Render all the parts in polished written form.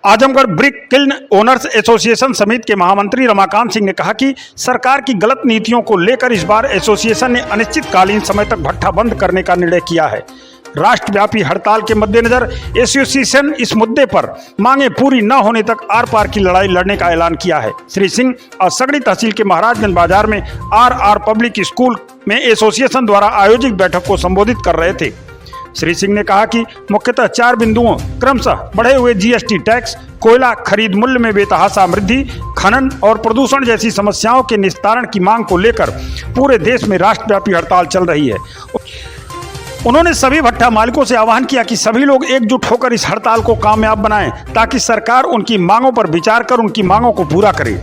Azamgarh brick kiln owners association समिति के महामंत्री रमाकांत सिंह ने कहा कि सरकार की गलत नीतियों को लेकर इस बार एसोसिएशन ने अनिश्चितकालीन समय तक भट्ठा बंद करने का निर्णय किया है। राष्ट्रव्यापी हड़ताल के मद्देनजर एसोसिएशन इस मुद्दे पर मांगे पूरी न होने तक आर पार की लड़ाई लड़ने का ऐलान किया है। श्री सिंह और सगड़ी तहसील के महाराजगंज बाजार में आर पब्लिक स्कूल में एसोसिएशन द्वारा आयोजित बैठक को संबोधित कर रहे थे। श्री सिंह ने कहा कि मुख्यतः 4 बिंदुओं क्रमशः बढ़े हुए जीएसटी टैक्स, कोयला खरीद मूल्य में बेतहाशा वृद्धि, खनन और प्रदूषण जैसी समस्याओं के निस्तारण की मांग को लेकर पूरे देश में राष्ट्रव्यापी हड़ताल चल रही है। उन्होंने सभी भट्ठा मालिकों से आह्वान किया कि सभी लोग एकजुट होकर इस हड़ताल को कामयाब बनाएं ताकि सरकार उनकी मांगों पर विचार कर उनकी मांगों को पूरा करे।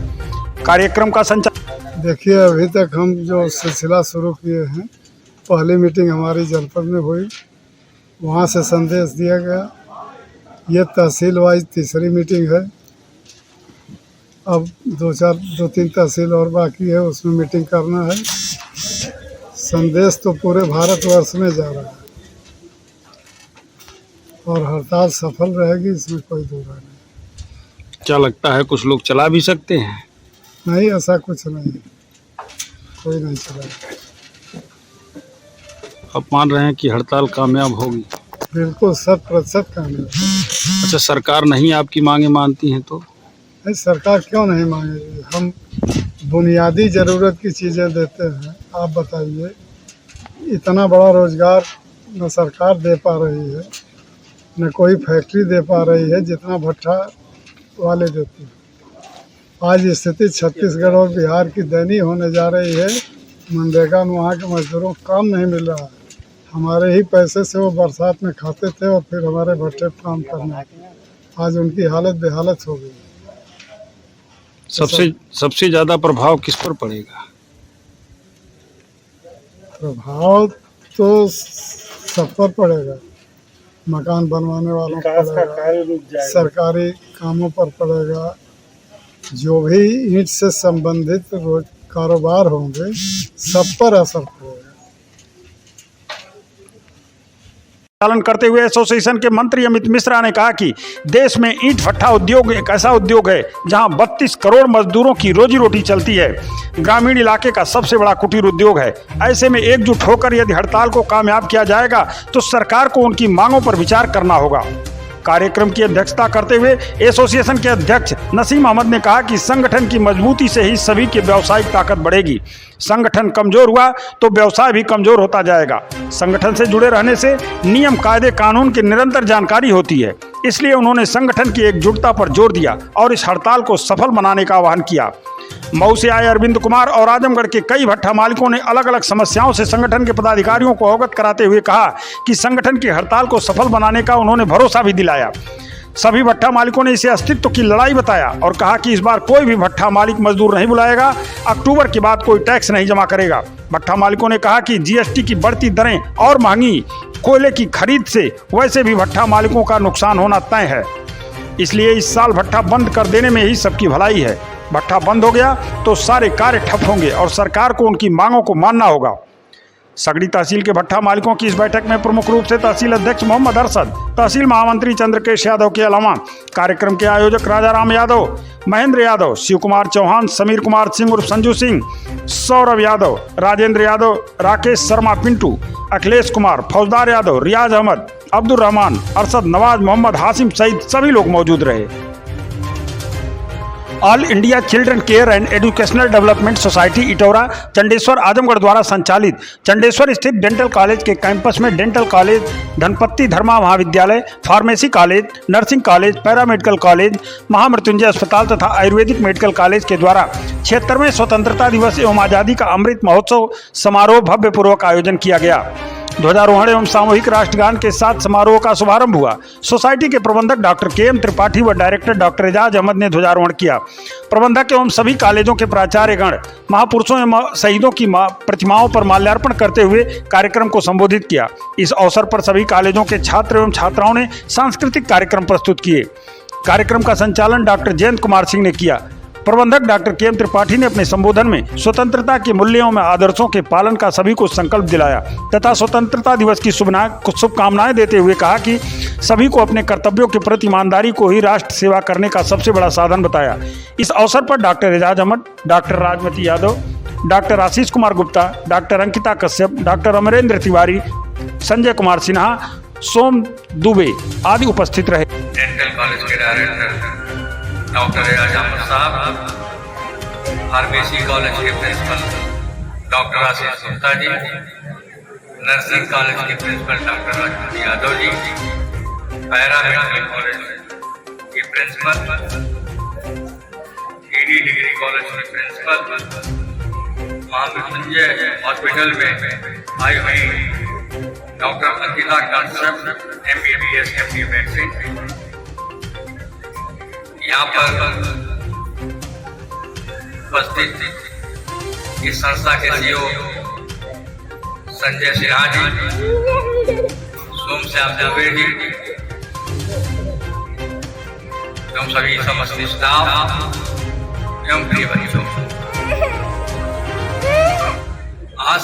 कार्यक्रम का संचालन देखिए, अभी तक हम जो सिलसिला शुरू किए हैं, पहली मीटिंग हमारी जनपद में हुई, वहाँ से संदेश दिया गया। ये तहसील वाइज तीसरी मीटिंग है। अब 2-3 तहसील और बाकी है, उसमें मीटिंग करना है। संदेश तो पूरे भारतवर्ष में जा रहा है और हड़ताल सफल रहेगी, इसमें कोई दो राय नहीं। क्या लगता है कुछ लोग चला भी सकते हैं? नहीं, ऐसा कुछ नहीं, कोई नहीं चलाएगा। आप मान रहे हैं कि हड़ताल कामयाब होगी? बिल्कुल 100% कामयाब। अच्छा, सरकार नहीं आपकी मांगे मानती हैं तो? नहीं, सरकार क्यों नहीं मांगेगी? हम बुनियादी ज़रूरत की चीज़ें देते हैं। आप बताइए, इतना बड़ा रोज़गार न सरकार दे पा रही है, न कोई फैक्ट्री दे पा रही है जितना भट्ठा वाले देते हैं। आज स्थिति छत्तीसगढ़ और बिहार की दयनीय होने जा रही है। मनरेगा में वहाँ के मजदूरों को काम नहीं मिल रहा है। हमारे ही पैसे से वो बरसात में खाते थे और फिर हमारे भट्टे पर काम करने। आज उनकी हालत बेहालत हो गई। सबसे ज़्यादा प्रभाव किस पर पड़ेगा? प्रभाव तो सब पर पड़ेगा। मकान बनवाने वालों पर पड़ेगा, सरकारी कामों पर पड़ेगा, जो भी ईंट से संबंधित रोज कारोबार होंगे सब पर असर पड़ेगा। पालन करते हुए एसोसिएशन के मंत्री अमित मिश्रा ने कहा कि देश में ईंट भट्ठा उद्योग एक ऐसा उद्योग है जहां 32 करोड़ मजदूरों की रोजी रोटी चलती है। ग्रामीण इलाके का सबसे बड़ा कुटीर उद्योग है। ऐसे में एकजुट होकर यदि हड़ताल को कामयाब किया जाएगा तो सरकार को उनकी मांगों पर विचार करना होगा। कार्यक्रम की अध्यक्षता करते हुए एसोसिएशन के अध्यक्ष नसीम अहमद ने कहा कि संगठन की मजबूती से ही सभी की व्यावसायिक ताकत बढ़ेगी। संगठन कमजोर हुआ तो व्यवसाय भी कमजोर होता जाएगा। संगठन से जुड़े रहने से नियम, कायदे, कानून की निरंतर जानकारी होती है। इसलिए उन्होंने संगठन की एकजुटता पर जोर दिया और इस हड़ताल को सफल बनाने का आह्वान किया। मऊ से आए अरविंद कुमार और आजमगढ़ के कई भट्ठा मालिकों ने अलग अलग समस्याओं से संगठन के पदाधिकारियों को अवगत कराते हुए कहा कि संगठन की हड़ताल को सफल बनाने का उन्होंने भरोसा भी दिलाया। सभी भट्ठा मालिकों ने इसे अस्तित्व की लड़ाई बताया और कहा कि इस बार कोई भी भट्ठा मालिक मजदूर नहीं बुलाएगा। अक्टूबर के बाद कोई टैक्स नहीं जमा करेगा। भट्ठा मालिकों ने कहा कि जीएसटी की बढ़ती दरें और महंगी कोयले की खरीद से वैसे भी भट्ठा मालिकों का नुकसान होना तय है, इसलिए इस साल भट्ठा बंद कर देने में ही सबकी भलाई है। भट्ठा बंद हो गया तो सारे कार्य ठप होंगे और सरकार को उनकी मांगों को मानना होगा। सगड़ी तहसील के भट्ठा मालिकों की इस बैठक में प्रमुख रूप से तहसील अध्यक्ष मोहम्मद अरशद, तहसील महामंत्री चंद्रकेश यादव के अलावा कार्यक्रम के आयोजक राजाराम यादव, महेंद्र यादव, शिव कुमार चौहान, समीर कुमार सिंह उर्फ संजू सिंह, सौरभ यादव, राजेंद्र यादव, राकेश शर्मा पिंटू, अखिलेश कुमार, फौजदार यादव, रियाज अहमद, अब्दुल रहमान, अरशद, नवाज, मोहम्मद हासिम सहित सभी लोग मौजूद रहे। All India Children Care and Educational Development Society Itaura Chandeshwar Azamgarh द्वारा संचालित चंडेश्वर स्थित डेंटल कॉलेज के कैंपस में डेंटल कॉलेज, धनपति धर्मा महाविद्यालय, pharmacy college, nursing college, paramedical college, Mahamrityunjay अस्पताल तथा आयुर्वेदिक मेडिकल कॉलेज के द्वारा 76वें स्वतंत्रता दिवस एवं आज़ादी का अमृत महोत्सव समारोह भव्य पूर्वक आयोजन किया गया। ध्वजारोहण एवं सामूहिक राष्ट्रगान के साथ समारोह का शुभारंभ हुआ। सोसाइटी के प्रबंधक डॉक्टर के.एम. त्रिपाठी व डायरेक्टर डॉक्टर एजाज अहमद ने ध्वजारोहण किया। प्रबंधक एवं सभी कॉलेजों के प्राचार्यगण महापुरुषों एवं शहीदों की प्रतिमाओं पर माल्यार्पण करते हुए कार्यक्रम को संबोधित किया। इस अवसर पर सभी कॉलेजों के छात्र एवं छात्राओं ने सांस्कृतिक कार्यक्रम प्रस्तुत किए। कार्यक्रम का संचालन डॉक्टर जयंत कुमार सिंह ने किया। प्रबंधक डॉक्टर के एम त्रिपाठी ने अपने संबोधन में स्वतंत्रता के मूल्यों में आदर्शों के पालन का सभी को संकल्प दिलाया तथा स्वतंत्रता दिवस की शुभकामनाएं देते हुए कहा कि सभी को अपने कर्तव्यों के प्रति ईमानदारी को ही राष्ट्र सेवा करने का सबसे बड़ा साधन बताया। इस अवसर पर doctor Ejaz Ahmad, doctor Rajmati Yadav, doctor Ashish Kumar Gupta, doctor Ankita Kashyap, doctor Amarendra Tiwari, Sanjay Kumar Sinha, Som Dubey आदि उपस्थित रहे। डेंटल कॉलेज के डायरेक्टर डॉक्टर एजाज अहमद साहब, फार्मेसी कॉलेज के principal doctor Ashish Gupta ji, nursing college के principal doctor Rajmati Yadav ji, paramedical college के प्रिंसिपल, ईडी डिग्री कॉलेज के प्रिंसिपल, महामृत्युंजय हॉस्पिटल में आई हुई doctor Ankita Kashyap, MBBS MD vaccine, यहाँ पर उपस्थित इस संस्था के CEO संजय सिन्हा जी, सोमश्याम दुबे जी एवं सभी समस्त स्टाफ एवं प्रिय बच्चों, आज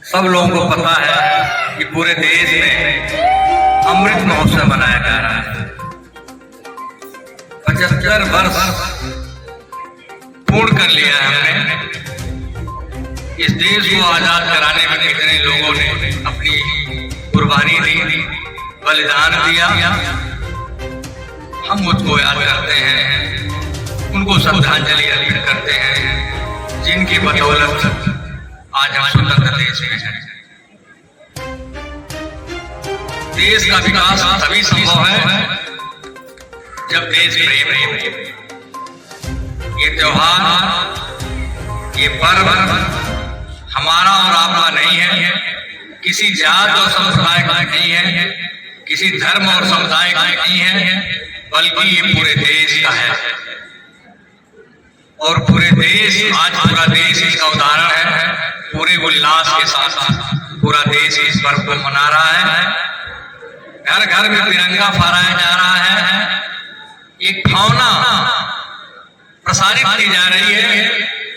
सब लोगों को पता है कि पूरे देश में अमृत महोत्सव मनाया जा रहा है। 75 वर्ष पूर्ण कर लिया है हमने। इस देश को आजाद कराने में कितने लोगों ने अपनी कुर्बानी दी, बलिदान दिया, हम उसको याद करते हैं, उनको श्रद्धांजलि अर्पित करते हैं, जिनकी बदौलत आज हम स्वतंत्र देश में हैं। देश का विकास तभी संभव है जब देश प्रेम, ये त्योहार, ये पर्व हमारा और आपका नहीं है, किसी जात और समुदाय का नहीं है, किसी धर्म और समुदाय का नहीं है, बल्कि ये पूरे देश का है। और पूरे देश, आज पूरा देश इसका उदाहरण है, पूरे उल्लास के साथ पूरा देश इस पर्व को मना रहा है। घर घर में तिरंगा फहराया जा रहा है, एक भावना प्रसारित की जा रही है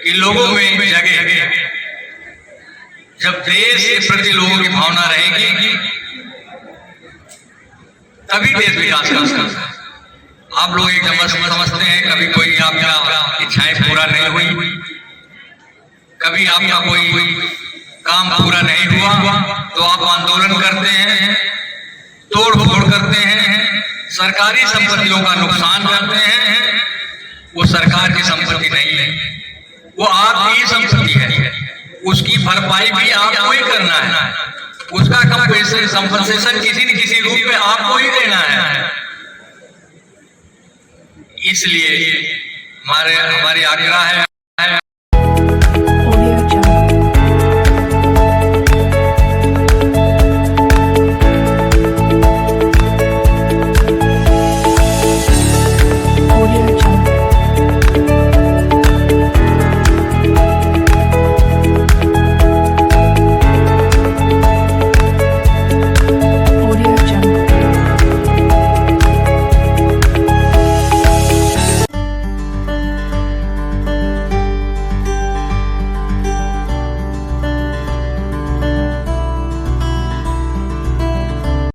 कि लोगों में जगे। जब देश के प्रति लोगों की भावना रहेगी तभी देश विकास कर सकता है। आप लोग एकदम समझते हैं, कभी कोई आपका इच्छाएं पूरा नहीं हुई, कभी आपका कोई काम पूरा नहीं हुआ तो आप आंदोलन करते हैं, तोड़ फोड़ करते हैं, सरकारी संपत्तियों का नुकसान करते हैं। वो सरकार की संपत्ति नहीं है, वो आपकी संपत्ति है, उसकी भरपाई भी आपको ही करना है, उसका कंपनसेशन किसी न किसी रूप में आपको ही देना है। इसलिए हमारी आग्रह है